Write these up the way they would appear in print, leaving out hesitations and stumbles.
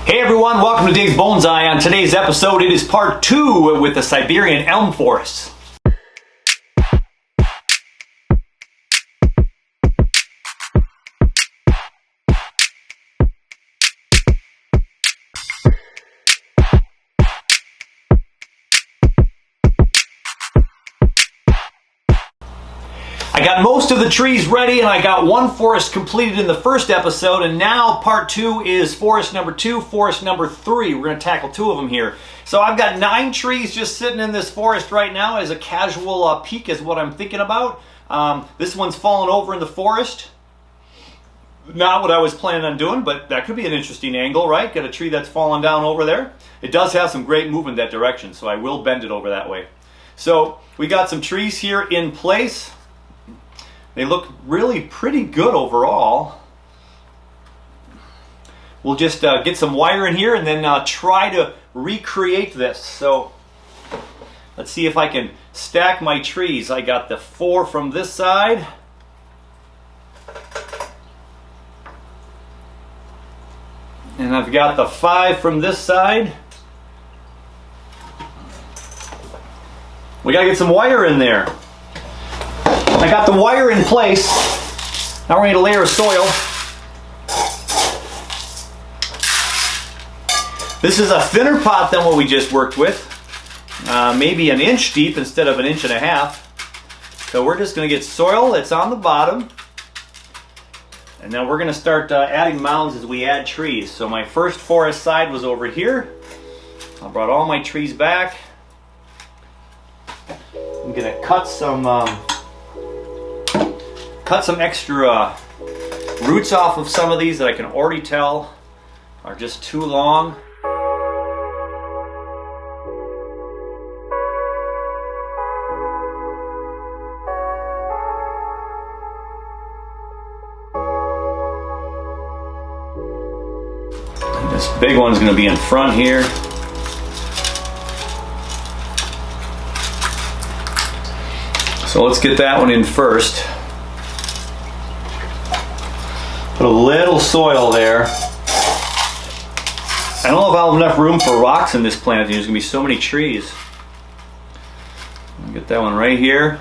Hey everyone, welcome to Dave's Bonsai. On today's episode, it is part 2 with the Siberian Elm Forest. I got most of the trees ready and I got one forest completed in the first episode, and now part 2 is forest number 2, forest number 3. We're going to tackle 2 of them here. So I've got 9 trees just sitting in this forest right now as a casual peek is what I'm thinking about. This one's fallen over in the forest. Not what I was planning on doing, but that could be an interesting angle, right? Got a tree that's fallen down over there. It does have some great movement that direction, so I will bend it over that way. So we got some trees here in place. They look really pretty good overall. We'll just get some wire in here and then try to recreate this. So let's see if I can stack my trees. I got the 4 from this side. And I've got the 5 from this side. We gotta get some wire in there. I got the wire in place. Now we're going to layer of soil. This is a thinner pot than what we just worked with. Maybe an inch deep instead of an inch and a half. So we're just going to get soil that's on the bottom. And then we're going to start adding mounds as we add trees. So my first forest side was over here. I brought all my trees back. I'm going to cut some extra roots off of some of these that I can already tell are just too long. And this big one's going to be in front here. So let's get that one in first. Put a little soil there. I don't know if I'll have enough room for rocks in this plant. There's going to be so many trees. I'll get that one right here.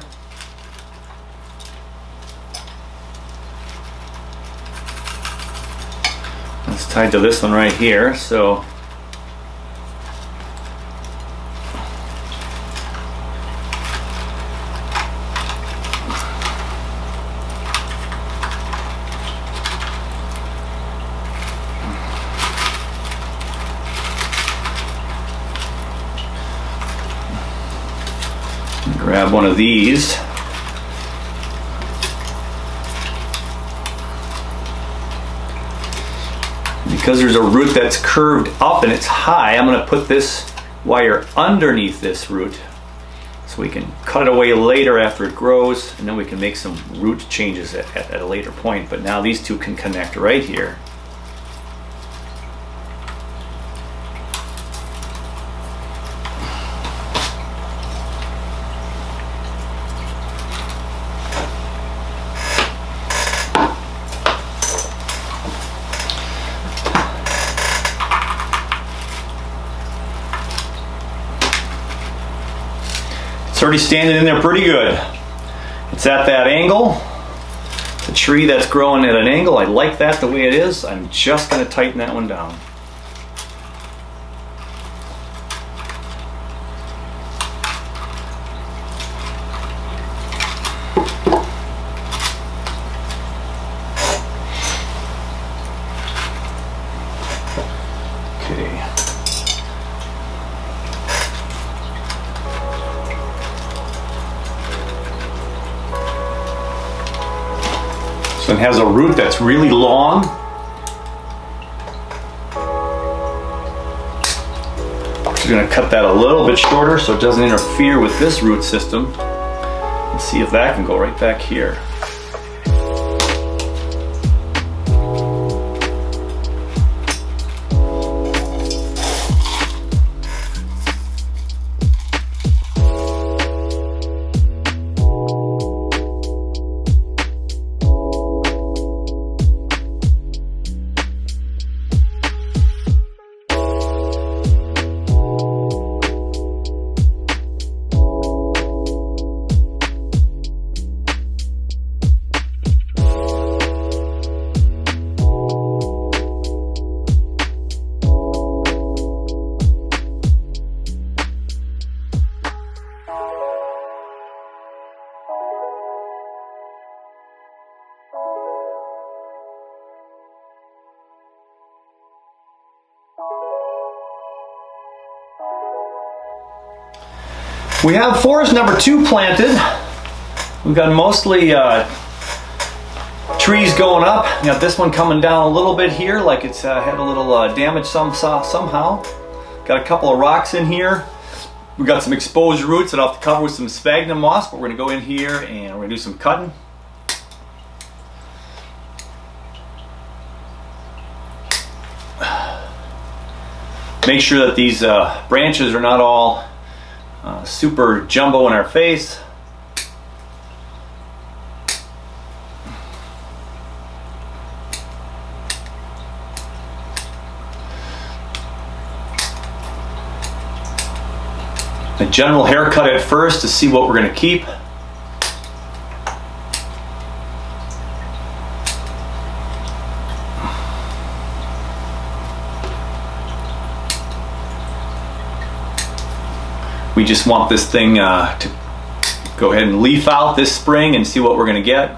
That's tied to this one right here. So grab one of these. Because there's a root that's curved up and it's high, I'm going to put this wire underneath this root so we can cut it away later after it grows, and then we can make some root changes at a later point. But now these two can connect right here. It's already standing in there pretty good. It's at that angle. It's a tree that's growing at an angle. I like that the way it is. I'm just going to tighten that one down. Okay. It has a root that's really long. Just going to cut that a little bit shorter so it doesn't interfere with this root system. Let's see if that can go right back here. We have forest number 2 planted. We've got mostly trees going up. We got this one coming down a little bit here, like it's had a little damage somehow. Got a couple of rocks in here. We've got some exposed roots that I'll have to cover with some sphagnum moss, but we're going to go in here and we're going to do some cutting. Make sure that these branches are not all super jumbo in our face. A general haircut at first to see what we're going to keep. We just want this thing to go ahead and leaf out this spring and see what we're going to get.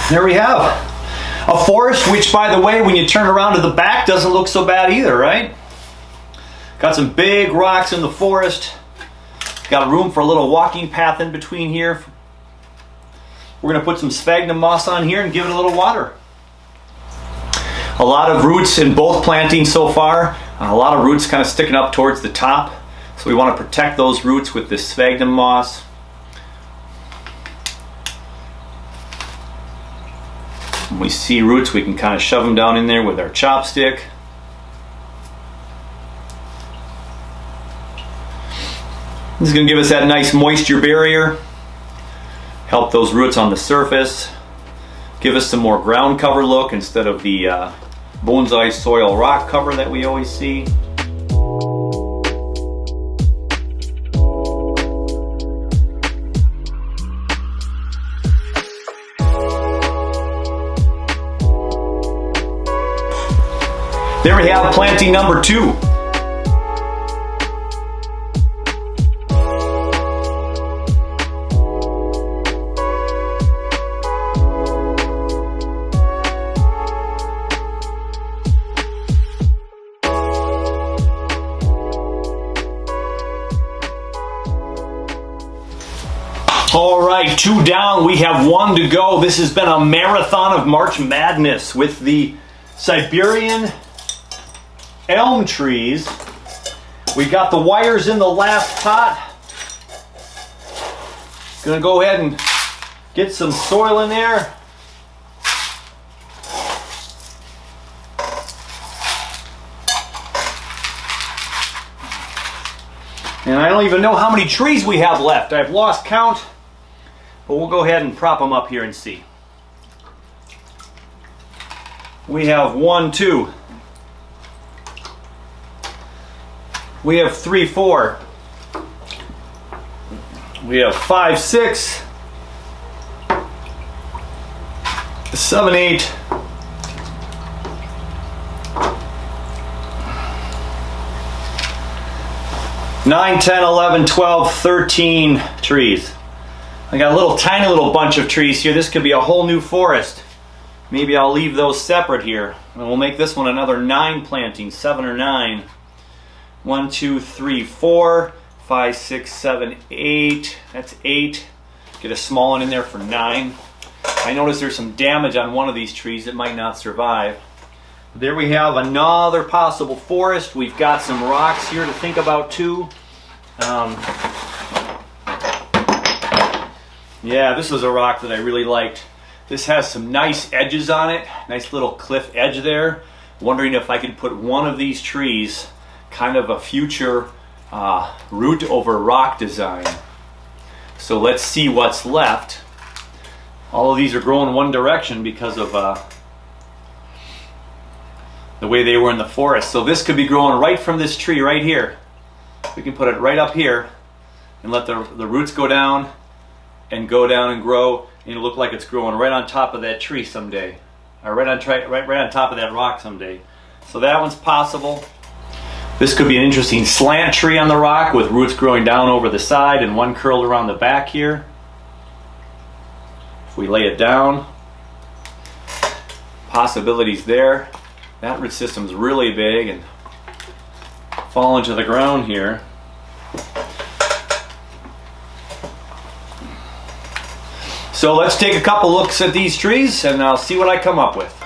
There we have a forest, which, by the way, when you turn around to the back, doesn't look so bad either, right? Got some big rocks in the forest. Got room for a little walking path in between here. We're going to put some sphagnum moss on here and give it a little water. A lot of roots in both plantings so far. A lot of roots kind of sticking up towards the top. So we want to protect those roots with this sphagnum moss. When we see roots, we can kind of shove them down in there with our chopstick. This is going to give us that nice moisture barrier. Help those roots on the surface. Give us some more ground cover look instead of the bonsai soil rock cover that we always see. There we have planting number 2. All right, 2 down. We have 1 to go. This has been a marathon of March Madness with the Siberian elm trees. We got the wires in the last pot. Gonna go ahead and get some soil in there. And I don't even know how many trees we have left. I've lost count, but we'll go ahead and prop them up here and see. We have 1, 2. We have 3, 4. We have 5, 6. 7, 8. 9, 10, 11, 12, 13 trees. I got a little tiny little bunch of trees here. This could be a whole new forest. Maybe I'll leave those separate here. And we'll make this one another 9 plantings, 7 or 9. 1, 2, 3, 4, 5, 6, 7, 8. That's 8. Get a small one in there for 9. I notice there's some damage on one of these trees that might not survive. There we have another possible forest. We've got some rocks here to think about too. Yeah, this was a rock that I really liked. This has some nice edges on it. Nice little cliff edge there. Wondering if I could put one of these trees, kind of a future root over rock design. So let's see what's left. All of these are growing one direction because of the way they were in the forest. So this could be growing right from this tree right here. We can put it right up here and let the roots go down and grow, and it'll look like it's growing right on top of that tree someday, or right on top of that rock someday. So that one's possible. This could be an interesting slant tree on the rock with roots growing down over the side and one curled around the back here. If we lay it down, possibilities there. That root system's really big and falling to the ground here. So let's take a couple looks at these trees and I'll see what I come up with.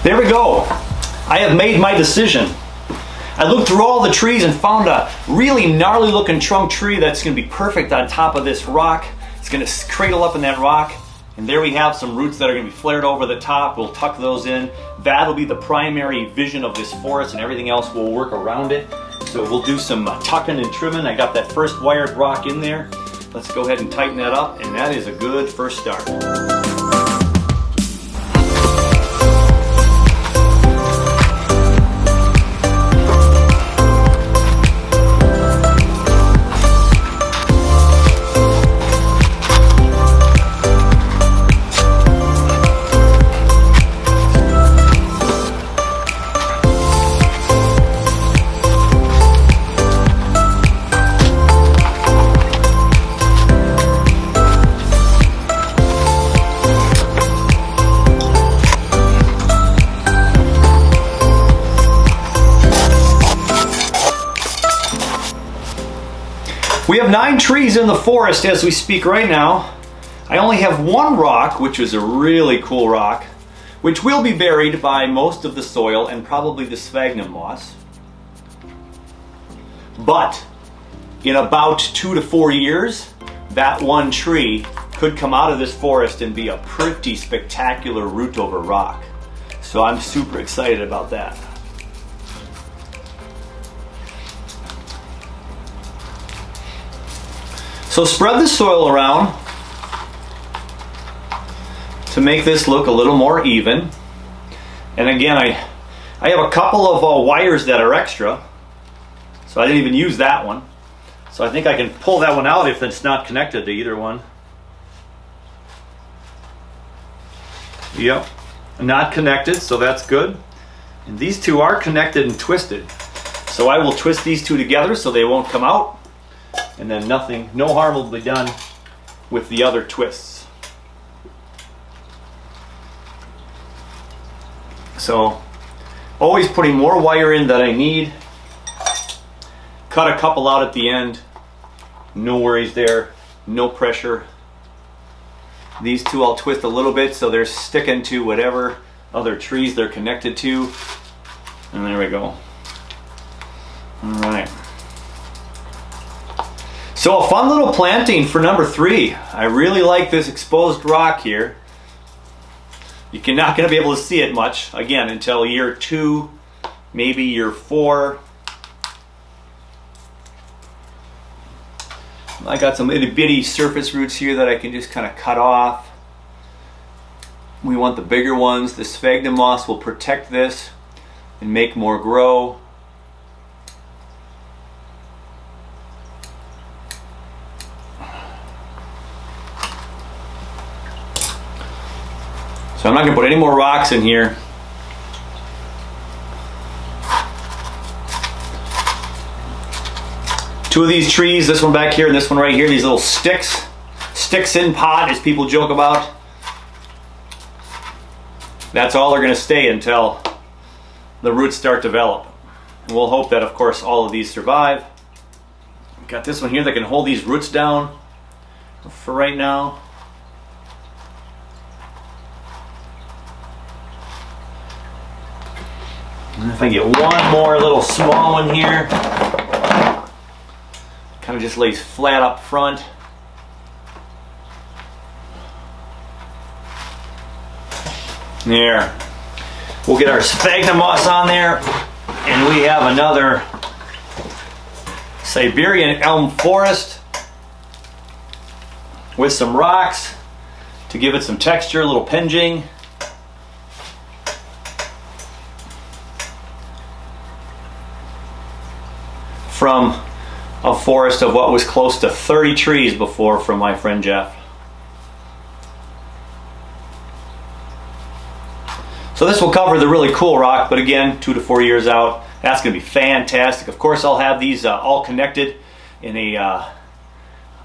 There we go. I have made my decision. I looked through all the trees and found a really gnarly looking trunk tree that's going to be perfect on top of this rock. It's going to cradle up in that rock. And there we have some roots that are going to be flared over the top. We'll tuck those in. That'll be the primary vision of this forest, and everything else will work around it. So we'll do some tucking and trimming. I got that first wired rock in there. Let's go ahead and tighten that up, and that is a good first start. We have 9 trees in the forest as we speak right now. I only have one rock, which is a really cool rock, which will be buried by most of the soil and probably the sphagnum moss. But in about 2 to 4 years, that one tree could come out of this forest and be a pretty spectacular root over rock. So I'm super excited about that. So spread the soil around to make this look a little more even. And again, I have a couple of wires that are extra, so I didn't even use that one. So I think I can pull that one out if it's not connected to either one. Yep, not connected, so that's good. And these two are connected and twisted. So I will twist these two together so they won't come out. And then no harm will be done with the other twists. So, always putting more wire in than I need. Cut a couple out at the end. No worries there, no pressure. These two I'll twist a little bit so they're sticking to whatever other trees they're connected to. And there we go. All right. So a fun little planting for number 3. I really like this exposed rock here. You're not going to be able to see it much, again, until year 2, maybe year 4. I got some itty bitty surface roots here that I can just kind of cut off. We want the bigger ones. The sphagnum moss will protect this and make more grow. So I'm not going to put any more rocks in here. Two of these trees, this one back here and this one right here, these little sticks in pot, as people joke about. That's all they're going to stay until the roots start to develop. And we'll hope that, of course, all of these survive. Got this one here that can hold these roots down for right now. And if I get one more little small one here, kind of just lays flat up front. There. We'll get our sphagnum moss on there, and we have another Siberian Elm Forest. with some rocks to give it some texture, a little pinging. From a forest of what was close to 30 trees before from my friend Jeff. So this will cover the really cool rock, but again, 2 to 4 years out. That's going to be fantastic. Of course, I'll have these all connected in a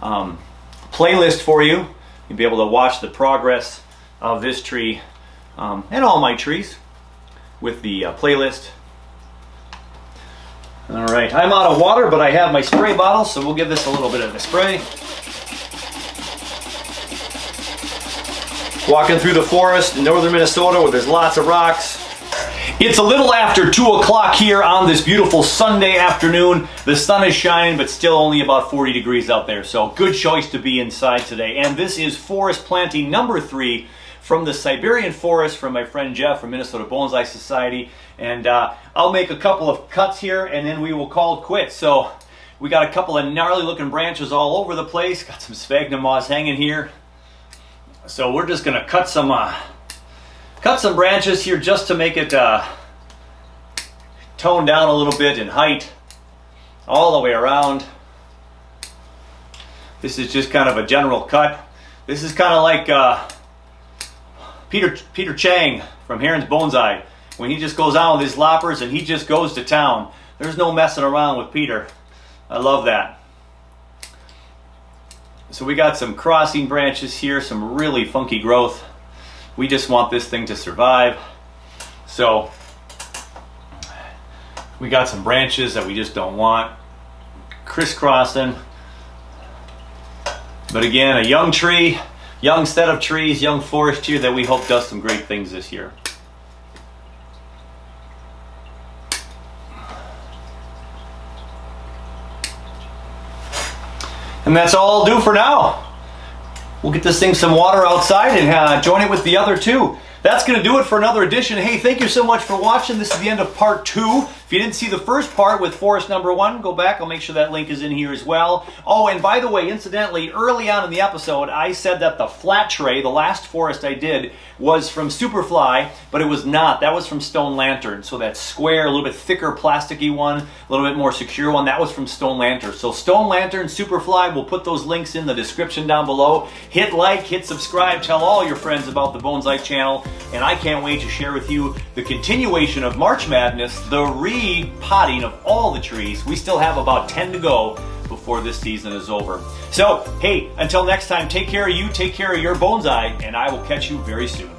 playlist for you. You'll be able to watch the progress of this tree and all my trees with the playlist. All right, I'm out of water, but I have my spray bottle, so we'll give this a little bit of a spray. Walking through the forest in northern Minnesota where there's lots of rocks. It's a little after 2 o'clock here on this beautiful Sunday afternoon. The sun is shining, but still only about 40 degrees out there, so good choice to be inside today. And this is forest planting number 3 from the Siberian forest from my friend Jeff from Minnesota Bonsai Society. And I'll make a couple of cuts here and then we will call it quits. So we got a couple of gnarly looking branches all over the place. Got some sphagnum moss hanging here. So we're just gonna cut some branches here just to make it tone down a little bit in height all the way around. This is just kind of a general cut. This is kind of like Peter Chang from Heron's Bonsai, when he just goes on with his loppers and he just goes to town. There's no messing around with Peter. I love that. So we got some crossing branches here, some really funky growth. We just want this thing to survive. So we got some branches that we just don't want crisscrossing. But again, a young tree, young set of trees, young forest here that we hope does some great things this year. And that's all I'll do for now. We'll get this thing some water outside and join it with the other 2. That's going to do it for another edition. Hey, thank you so much for watching. This is the end of part 2. If you didn't see the first part with forest number 1, go back. I'll make sure that link is in here as well. Oh, and by the way, incidentally, early on in the episode, I said that the flat tray, the last forest I did, was from Superfly, but it was not. That was from Stone Lantern. So that square, a little bit thicker, plasticky one, a little bit more secure one, that was from Stone Lantern. So Stone Lantern, Superfly, we'll put those links in the description down below. Hit like, hit subscribe, tell all your friends about the Bonsai channel. And I can't wait to share with you the continuation of March Madness, the repotting of all the trees. We still have about 10 to go before this season is over. So, hey, until next time, take care of you, take care of your bonsai, and I will catch you very soon.